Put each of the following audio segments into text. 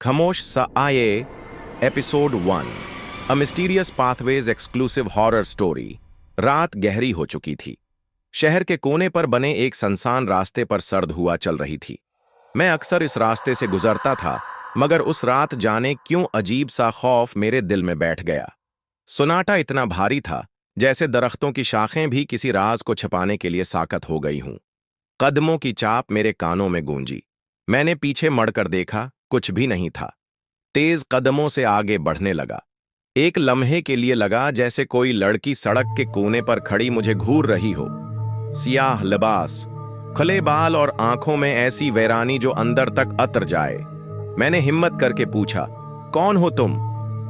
खामोश सा आए एपिसोड 1 अ mysterious pathways exclusive horror story. रात गहरी हो चुकी थी। शहर के कोने पर बने एक सुनसान रास्ते पर सर्द हुआ चल रही थी। मैं अक्सर इस रास्ते से गुजरता था, मगर उस रात जाने क्यों अजीब सा खौफ मेरे दिल में बैठ गया। सुनाटा इतना भारी था जैसे दरख्तों की शाखें भी किसी राज को छिपाने के लिए साकत हो गई हूं। कदमों की चाप मेरे कानों में गूंजी। मैंने पीछे मड़कर देखा, कुछ भी नहीं था। तेज कदमों से आगे बढ़ने लगा। एक लम्हे के लिए लगा जैसे कोई लड़की सड़क के कोने पर खड़ी मुझे घूर रही हो। सियाह लिबास, खुले बाल और आंखों में ऐसी वैरानी जो अंदर तक अतर जाए। मैंने हिम्मत करके पूछा, कौन हो तुम?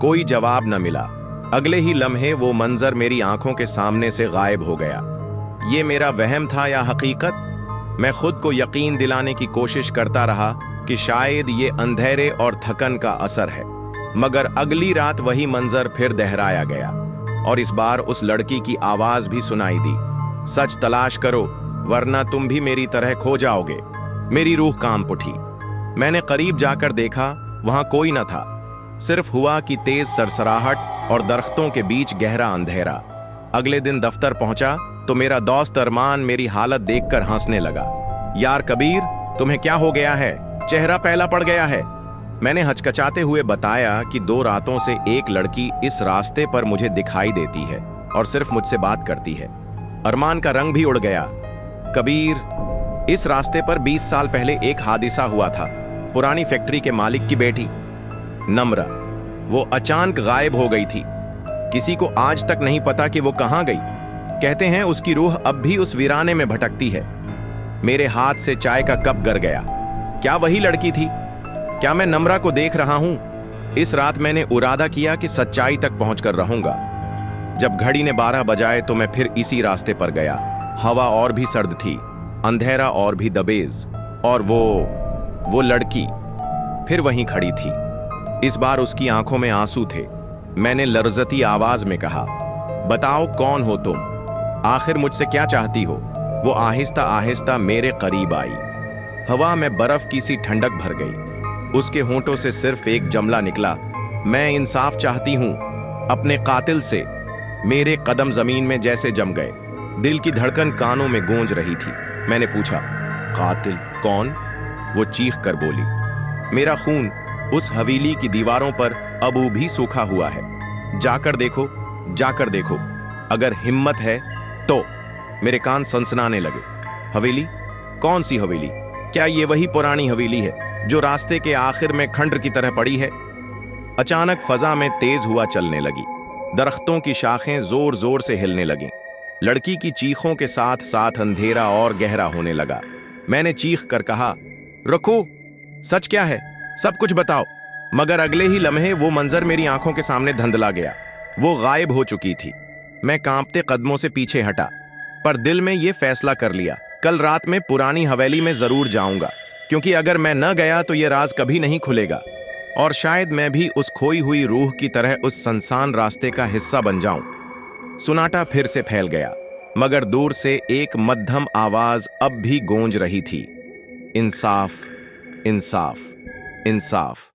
कोई जवाब न मिला। अगले ही लम्हे वो मंजर मेरी आंखों के सामने से गायब हो गया। ये मेरा वहम था या हकीकत? मैं खुद को यकीन दिलाने की कोशिश करता रहा कि शायद ये अंधेरे और थकन का असर है, मगर अगली रात वही मंजर फिर दोहराया गया और इस बार उस लड़की की आवाज भी सुनाई दी, सच तलाश करो वरना तुम भी मेरी तरह खो जाओगे। मेरी रूह कांप उठी। मैंने करीब जाकर देखा, वहां कोई न था। सिर्फ हुआ कि तेज सरसराहट और दरख्तों के बीच गहरा अंधेरा। अगले दिन दफ्तर पहुंचा तो मेरा दोस्त अरमान मेरी हालत देखकर हंसने लगा। यार कबीर, तुम्हें क्या हो गया है? चेहरा पहला पड़ गया है। मैंने हचकचाते हुए बताया कि 2 रातों से एक लड़की इस रास्ते पर मुझे दिखाई देती है और सिर्फ मुझसे बात करती है। अरमान का रंग भी उड़ गया। कबीर, इस रास्ते पर 20 साल पहले एक हादसा हुआ था। पुरानी फैक्ट्री के मालिक की बेटी नम्रा, वो अचानक गायब हो गई थी। किसी को आज तक नहीं पता कि वो कहां गई। कहते हैं उसकी रूह अब भी उस वीराने में भटकती है। मेरे हाथ से चाय का कप गिर गया। क्या वही लड़की थी? क्या मैं नम्रा को देख रहा हूं? इस रात मैंने इरादा किया कि सच्चाई तक पहुंचकर रहूंगा। जब घड़ी ने 12 बजाए तो मैं फिर इसी रास्ते पर गया। हवा और भी सर्द थी, अंधेरा और भी दबेज, और वो लड़की फिर वहीं खड़ी थी। इस बार उसकी आंखों में आंसू थे। मैंने लर्जती आवाज में कहा, बताओ कौन हो तुम? आखिर मुझसे क्या चाहती हो? वो आहिस्ता आहिस्ता मेरे करीब आई। हवा में बर्फ की सी ठंडक भर गई। उसके होंठों से सिर्फ एक जुमला निकला, मैं इंसाफ चाहती हूं अपने कातिल से। मेरे कदम जमीन में जैसे जम गए। दिल की धड़कन कानों में गूंज रही थी। मैंने पूछा, कातिल कौन? वो चीख कर बोली, मेरा खून उस हवेली की दीवारों पर अबू भी सूखा हुआ है। जाकर देखो, जाकर देखो, अगर हिम्मत है तो। मेरे कान सनसनाने लगे। हवेली? कौन सी हवेली? क्या ये वही पुरानी हवेली है जो रास्ते के आखिर में खंडर की तरह पड़ी है? अचानक फजा में तेज हुआ चलने लगी। दरख्तों की शाखें जोर जोर से हिलने लगीं। लड़की की चीखों के साथ साथ अंधेरा और गहरा होने लगा। मैंने चीख कर कहा, रुको, सच क्या है? सब कुछ बताओ। मगर अगले ही लम्हे वो मंजर मेरी आंखों के सामने धंधला गया। वो गायब हो चुकी थी। मैं कांपते कदमों से पीछे हटा, पर दिल में ये फैसला कर लिया, कल रात में पुरानी हवेली में जरूर जाऊंगा, क्योंकि अगर मैं न गया तो ये राज कभी नहीं खुलेगा और शायद मैं भी उस खोई हुई रूह की तरह उस सुनसान रास्ते का हिस्सा बन जाऊं। सुनाटा फिर से फैल गया, मगर दूर से एक मध्यम आवाज अब भी गूंज रही थी, इंसाफ, इंसाफ, इंसाफ।